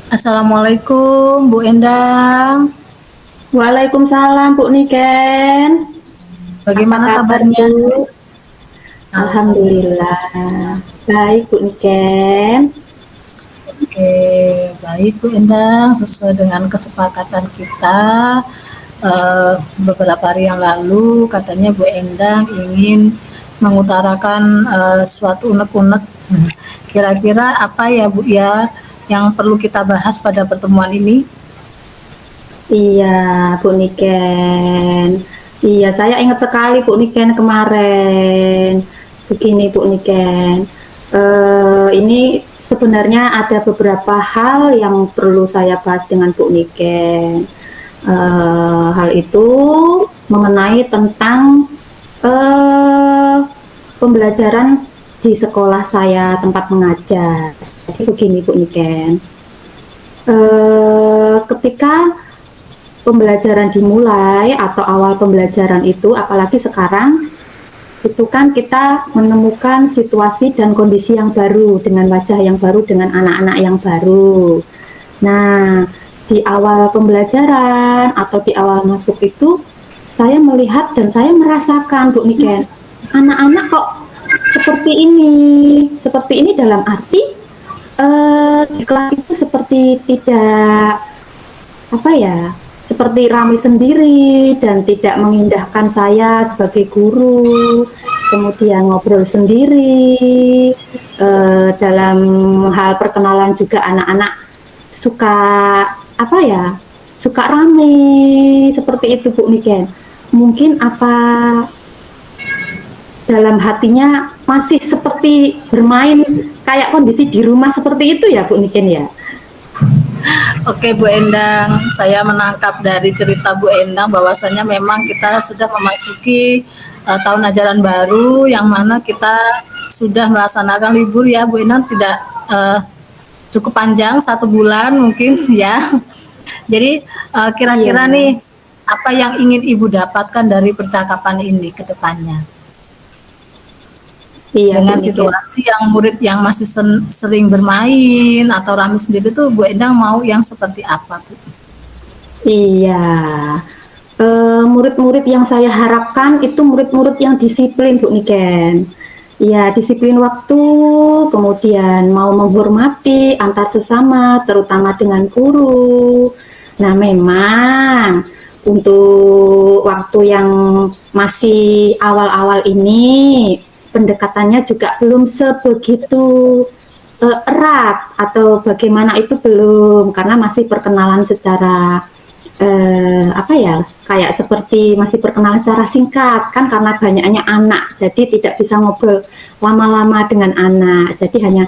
Assalamualaikum Bu Endang, Waalaikumsalam Bu Niken. Apa bagaimana kabar kabarnya? Bu? Alhamdulillah. Alhamdulillah. Baik Bu Niken. Oke, baik Bu Endang, sesuai dengan kesepakatan kita beberapa hari yang lalu, katanya Bu Endang ingin mengutarakan suatu unek-unek. Kira-kira apa ya Bu ya yang perlu kita bahas pada pertemuan ini? Iya Bu Niken. Iya saya ingat sekali Bu Niken kemarin. Begini Bu Niken. Ini sebenarnya ada beberapa hal yang perlu saya bahas dengan Bu Niken. Hal itu mengenai tentang eh, pembelajaran di sekolah saya tempat mengajar. Jadi begini Bu Niken, ketika pembelajaran dimulai atau awal pembelajaran itu, apalagi sekarang, itu kan kita menemukan situasi dan kondisi yang baru, dengan wajah yang baru, dengan anak-anak yang baru. Nah, di awal pembelajaran atau di awal masuk itu, saya melihat dan saya merasakan Bu Niken, anak-anak kok seperti ini dalam arti di kelas itu seperti tidak apa ya, seperti ramai sendiri dan tidak mengindahkan saya sebagai guru, kemudian ngobrol sendiri, dalam hal perkenalan juga anak-anak suka apa ya, suka rame seperti itu Bu Niken. Mungkin apa dalam hatinya masih seperti bermain kayak kondisi di rumah seperti itu ya Bu Niken ya? Oke Bu Endang, saya menangkap dari cerita Bu Endang bahwasanya memang kita sudah memasuki tahun ajaran baru yang mana kita sudah melaksanakan libur ya Bu Endang, tidak cukup panjang, 1 bulan mungkin ya. Jadi kira-kira Iya, nih apa yang ingin Ibu dapatkan dari percakapan ini ke depannya? iya Bu Dengan Niken. situasi yang murid yang masih sering bermain atau rame sendiri tuh Bu Endang mau yang seperti apa tuh? Iya, murid-murid yang saya harapkan itu murid-murid yang disiplin Bu Niken. Ya, disiplin waktu, kemudian mau menghormati antar sesama, terutama dengan guru. Nah, memang untuk waktu yang masih awal-awal ini, pendekatannya juga belum sebegitu erat atau bagaimana itu belum, karena masih perkenalan secara apa ya, kayak seperti masih perkenalan secara singkat kan, karena banyaknya anak jadi tidak bisa ngobrol lama-lama dengan anak, jadi hanya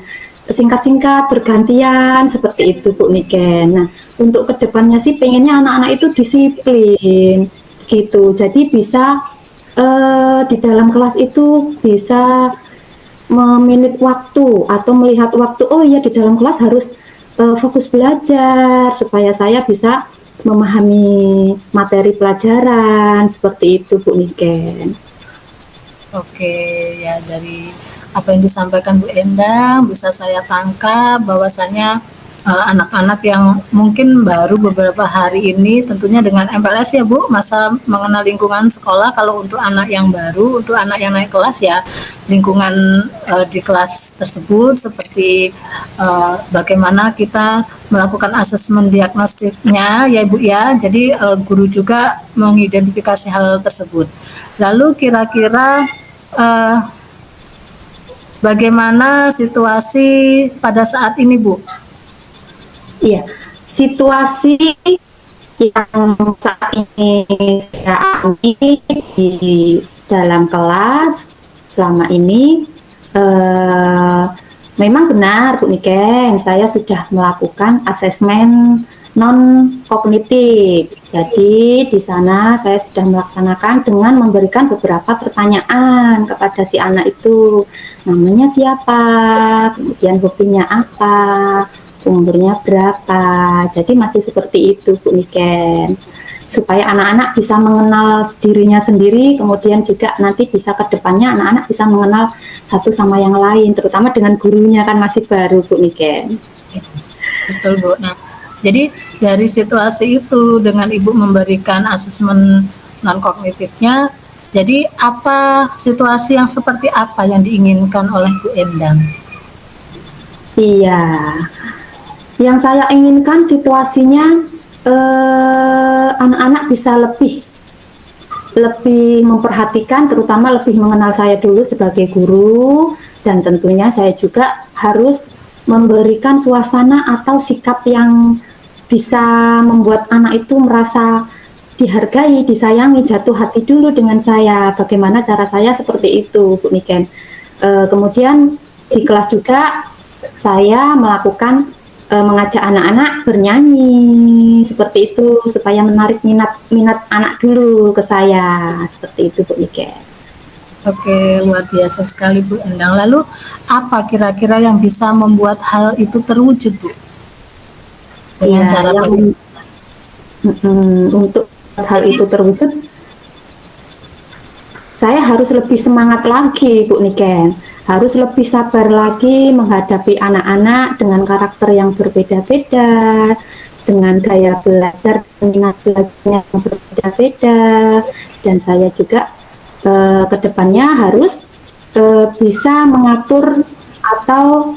singkat-singkat bergantian seperti itu Bu Niken. Nah, untuk kedepannya sih pengennya anak-anak itu disiplin gitu, jadi bisa di dalam kelas itu bisa meminit waktu atau melihat waktu, oh iya di dalam kelas harus fokus belajar supaya saya bisa memahami materi pelajaran seperti itu Bu Niken. Oke, ya dari apa yang disampaikan Bu Endang bisa saya tangkap bahwasanya anak-anak yang mungkin baru beberapa hari ini tentunya dengan MPLS ya Bu, masa mengenal lingkungan sekolah. Kalau untuk anak yang baru, untuk anak yang naik kelas ya lingkungan di kelas tersebut seperti bagaimana kita melakukan asesmen diagnostiknya ya Bu ya. Jadi guru juga mengidentifikasi hal tersebut. Lalu kira-kira uh, bagaimana situasi pada saat ini, Bu? Iya, situasi yang saat ini saya alami di dalam kelas selama ini, eh, memang benar Bu Niken, saya sudah melakukan asesmen non kognitif. Jadi di sana saya sudah melaksanakan dengan memberikan beberapa pertanyaan kepada si anak itu, namanya siapa, kemudian hobinya apa, umurnya berapa. Jadi masih seperti itu Bu Niken, supaya anak-anak bisa mengenal dirinya sendiri, kemudian juga nanti bisa ke depannya anak-anak bisa mengenal satu sama yang lain, terutama dengan gurunya kan masih baru Bu Niken. betul Bu. Nah, jadi dari situasi itu dengan Ibu memberikan asesmen non kognitifnya, jadi apa situasi yang seperti apa yang diinginkan oleh Bu Endang? Iya, yang saya inginkan situasinya anak-anak bisa lebih lebih memperhatikan, terutama lebih mengenal saya dulu sebagai guru, dan tentunya saya juga harus memberikan suasana atau sikap yang bisa membuat anak itu merasa dihargai, disayangi, jatuh hati dulu dengan saya. Bagaimana cara saya seperti itu, Bu Niken. Kemudian di kelas juga saya melakukan mengajak anak-anak bernyanyi seperti itu supaya menarik minat anak dulu ke saya, seperti itu Bu Niken. Oke, luar biasa sekali Bu Endang. Lalu apa kira-kira yang bisa membuat hal itu terwujud Bu? Dengan Ya, cara yang untuk hal itu terwujud, saya harus lebih semangat lagi Bu Niken, harus lebih sabar lagi menghadapi anak-anak dengan karakter yang berbeda-beda, dengan gaya belajar dan minat belajarnya yang berbeda-beda, dan saya juga kedepannya harus bisa mengatur atau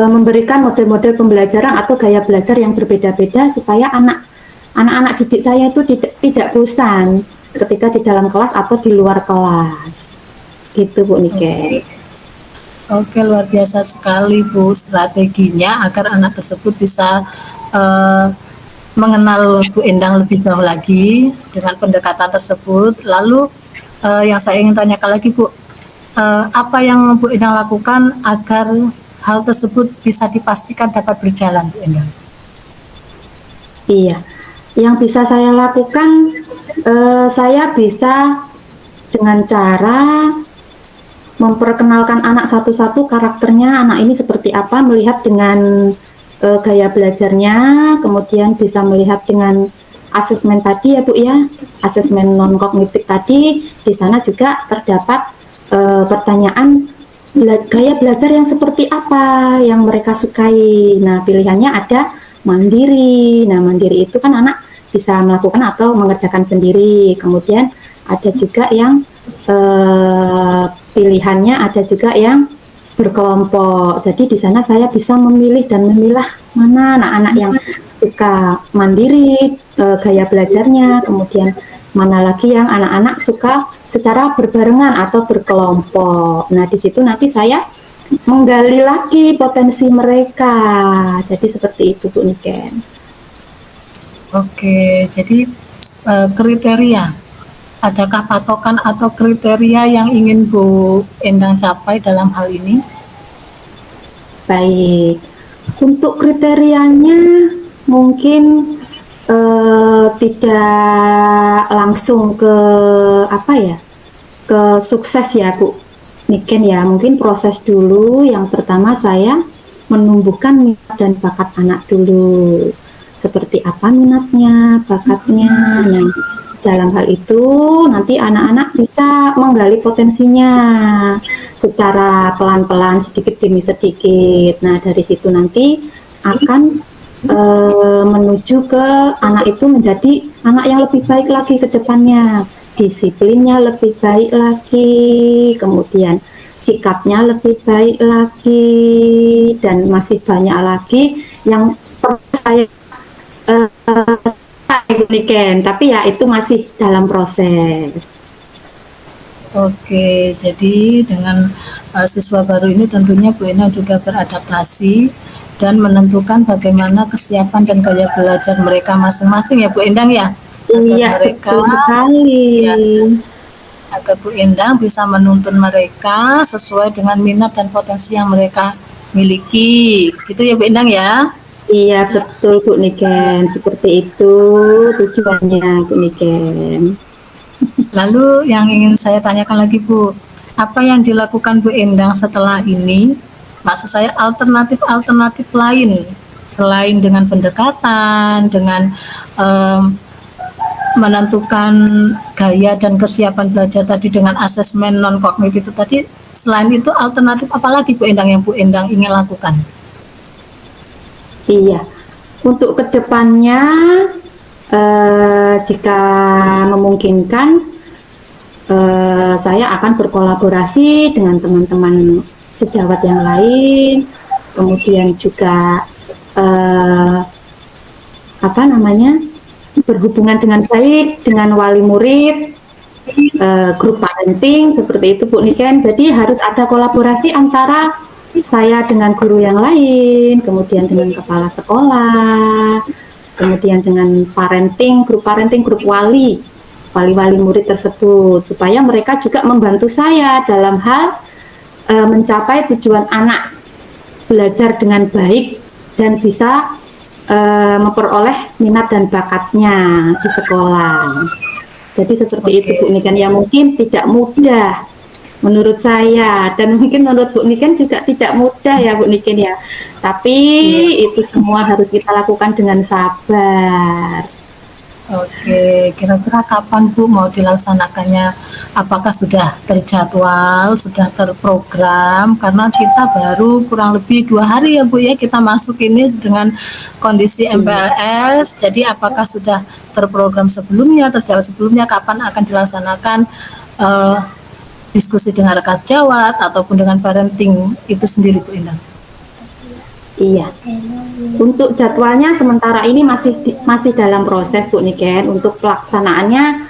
memberikan model-model pembelajaran atau gaya belajar yang berbeda-beda supaya anak-anak didik saya itu tidak bosan ketika di dalam kelas atau di luar kelas. Gitu Bu Nike. Oke, luar biasa sekali Bu strateginya agar anak tersebut bisa mengenal Bu Endang lebih jauh lagi dengan pendekatan tersebut. Lalu yang saya ingin tanyakan lagi Bu, apa yang Bu Endang lakukan agar hal tersebut bisa dipastikan dapat berjalan Bu Endang? Iya, yang bisa saya lakukan, saya bisa dengan cara memperkenalkan anak satu-satu karakternya, anak ini seperti apa, melihat dengan gaya belajarnya, kemudian bisa melihat dengan asesmen tadi ya Bu ya, asesmen non kognitif tadi. Di sana juga terdapat pertanyaan gaya belajar yang seperti apa yang mereka sukai. Nah, pilihannya ada mandiri. Nah, mandiri itu kan anak bisa melakukan atau mengerjakan sendiri. Kemudian ada juga yang pilihannya ada juga yang berkelompok. Jadi di sana saya bisa memilih dan memilah mana anak-anak yang suka mandiri, gaya belajarnya, kemudian mana lagi yang anak-anak suka secara berbarengan atau berkelompok. Nah, di situ nanti saya menggali lagi potensi mereka. Jadi seperti itu Bu Niken. Oke, jadi kriteria, adakah patokan atau kriteria yang ingin Bu Endang capai dalam hal ini? Baik, untuk kriterianya mungkin tidak langsung ke apa ya, ke sukses ya Bu Niken ya. Mungkin proses dulu. Yang pertama saya menumbuhkan minat dan bakat anak dulu. Seperti apa minatnya, bakatnya. Nah, dalam hal itu nanti anak-anak bisa menggali potensinya secara pelan-pelan, sedikit demi sedikit. Nah, dari situ nanti akan menuju ke anak itu menjadi anak yang lebih baik lagi ke depannya, disiplinnya lebih baik lagi, kemudian sikapnya lebih baik lagi, dan masih banyak lagi yang perlu saya berikan, tapi ya itu masih dalam proses. Oke, jadi dengan siswa baru ini tentunya Bu Ena juga beradaptasi dan menentukan bagaimana kesiapan dan gaya belajar mereka masing-masing ya Bu Endang ya. Iya, betul sekali. Ya, agar Bu Endang bisa menuntun mereka sesuai dengan minat dan potensi yang mereka miliki. Gitu ya Bu Endang ya. Iya, betul Bu Niken. Seperti itu tujuannya Bu Niken. Lalu yang ingin saya tanyakan lagi Bu, apa yang dilakukan Bu Endang setelah ini? Maksud saya alternatif lain selain dengan pendekatan, dengan menentukan gaya dan kesiapan belajar tadi dengan asesmen non kognitif itu tadi. Selain itu alternatif apa lagi Bu Endang yang Bu Endang ingin lakukan? Iya, untuk kedepannya jika memungkinkan saya akan berkolaborasi dengan teman-teman sejawat yang lain, kemudian juga eh, apa namanya berhubungan dengan baik dengan wali murid, grup parenting seperti itu Bu Niken. Jadi harus ada kolaborasi antara saya dengan guru yang lain, kemudian dengan kepala sekolah, kemudian dengan parenting, grup wali murid tersebut, supaya mereka juga membantu saya dalam hal mencapai tujuan anak belajar dengan baik dan bisa memperoleh minat dan bakatnya di sekolah. Jadi seperti itu Bu Niken, ya mungkin tidak mudah menurut saya, dan mungkin menurut Bu Niken juga tidak mudah ya Bu Niken ya. Tapi Iya. itu semua harus kita lakukan dengan sabar. Oke, kira-kira kapan Bu mau dilaksanakannya? Apakah sudah terjadwal, sudah terprogram? Karena kita baru kurang lebih 2 hari ya Bu ya, kita masuk ini dengan kondisi Iya. MPLS. Jadi apakah sudah terprogram sebelumnya, terjadwal sebelumnya, kapan akan dilaksanakan eh, diskusi dengan rekan sejawat ataupun dengan parenting itu sendiri Bu Indah? Iya. Untuk jadwalnya sementara ini masih dalam proses Bu Niken. Untuk pelaksanaannya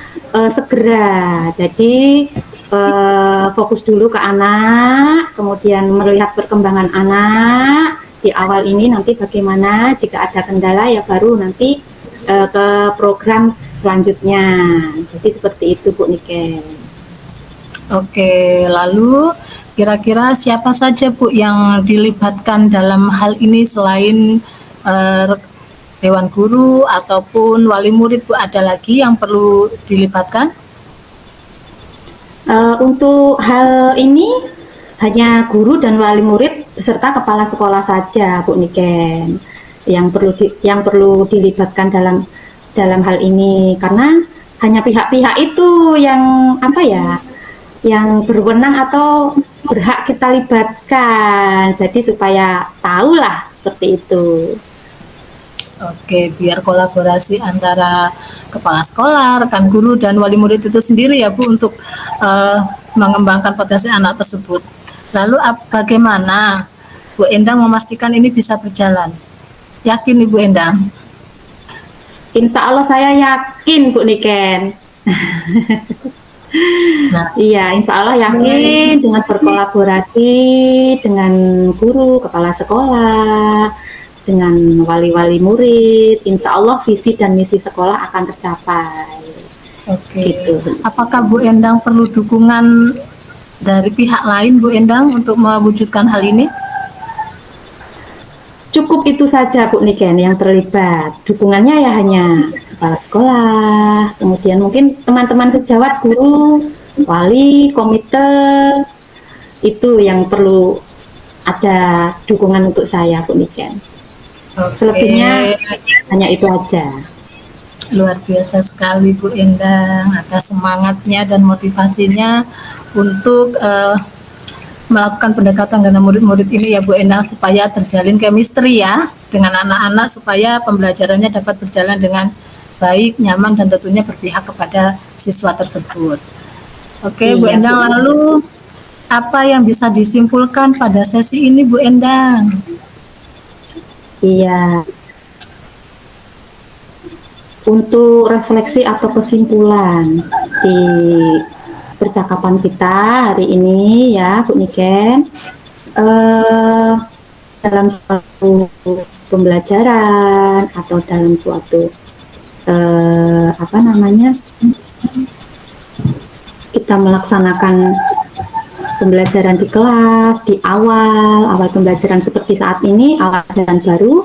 segera. Jadi fokus dulu ke anak, kemudian melihat perkembangan anak di awal ini, nanti bagaimana, jika ada kendala ya baru nanti ke program selanjutnya. Jadi seperti itu Bu Niken. Oke, lalu kira-kira siapa saja Bu yang dilibatkan dalam hal ini selain eh, Dewan Guru ataupun wali murid Bu, ada lagi yang perlu dilibatkan? Untuk hal ini hanya guru dan wali murid beserta kepala sekolah saja Bu Niken yang perlu dilibatkan dalam hal ini, karena hanya pihak-pihak itu yang apa ya, yang berwenang atau berhak kita libatkan. Jadi supaya tahulah seperti itu. Oke, biar kolaborasi antara kepala sekolah, rekan guru, dan wali murid itu sendiri ya Bu untuk eh, mengembangkan potensi anak tersebut. Lalu bagaimana Bu Endang memastikan ini bisa berjalan? Yakin Ibu Endang? Insya Allah saya yakin Bu Niken. Nah, Iya, insya Allah yakin dengan berkolaborasi dengan guru, kepala sekolah, dengan wali-wali murid, insya Allah visi dan misi sekolah akan tercapai. oke. Gitu. Apakah Bu Endang perlu dukungan dari pihak lain Bu Endang untuk mewujudkan hal ini? Cukup itu saja Bu Niken yang terlibat. Dukungannya ya hanya kepala sekolah, kemudian mungkin teman-teman sejawat, guru, wali, komite, itu yang perlu ada dukungan untuk saya Bu Niken. Selebihnya Oke, hanya itu aja. luar biasa sekali Bu Endang atas semangatnya dan motivasinya untuk melakukan pendekatan dengan murid-murid ini ya Bu Endang, supaya terjalin chemistry ya dengan anak-anak, supaya pembelajarannya dapat berjalan dengan baik, nyaman, dan tentunya berpihak kepada siswa tersebut. Oke Bu Iya Bu. Endang, lalu apa yang bisa disimpulkan pada sesi ini Bu Endang? Iya. Untuk refleksi atau kesimpulan di percakapan kita hari ini ya Bu Niken, dalam suatu pembelajaran atau dalam suatu apa namanya, kita melaksanakan pembelajaran di kelas, di awal pembelajaran seperti saat ini, awal pelajaran baru,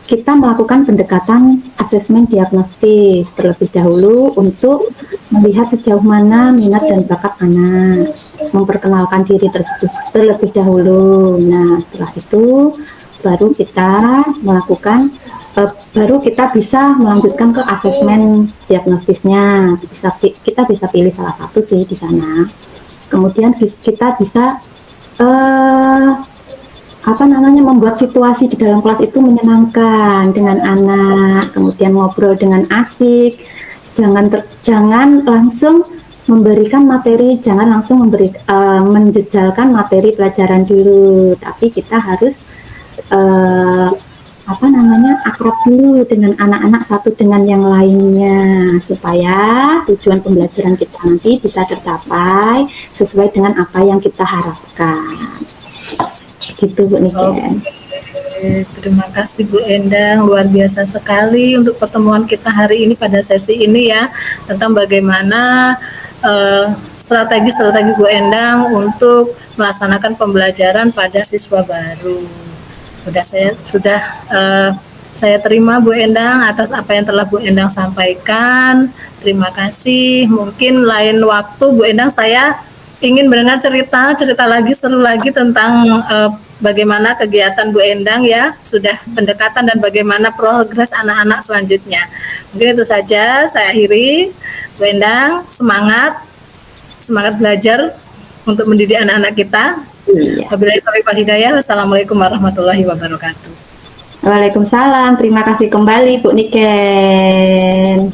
kita melakukan pendekatan asesmen diagnostis terlebih dahulu untuk melihat sejauh mana minat dan bakat anak, memperkenalkan diri tersebut terlebih dahulu. Nah, setelah itu baru kita melakukan baru kita bisa melanjutkan ke asesmen diagnostisnya. Kita bisa pilih salah satu sih di sana. Kemudian kita bisa apa namanya, membuat situasi di dalam kelas itu menyenangkan dengan anak, kemudian ngobrol dengan asik, jangan langsung memberikan materi, jangan langsung menjejalkan materi pelajaran dulu, tapi kita harus uh, apa namanya, akrab dulu dengan anak-anak satu dengan yang lainnya, supaya tujuan pembelajaran kita nanti bisa tercapai sesuai dengan apa yang kita harapkan. Gitu Bu Niken. Terima kasih Bu Endang, luar biasa sekali untuk pertemuan kita hari ini pada sesi ini ya, tentang bagaimana strategi-strategi Bu Endang untuk melaksanakan pembelajaran pada siswa baru. Saya terima Bu Endang atas apa yang telah Bu Endang sampaikan. Terima kasih. Mungkin lain waktu Bu Endang saya ingin mendengar cerita lagi, seru lagi tentang bagaimana kegiatan Bu Endang ya, sudah pendekatan dan bagaimana progres anak-anak selanjutnya. Mungkin itu saja saya akhiri. Bu Endang, semangat belajar untuk mendidik anak-anak kita. Wabillahi taufiq wal hidayah. Wassalamualaikum warahmatullahi wabarakatuh. Waalaikumsalam. Terima kasih kembali Bu Niken.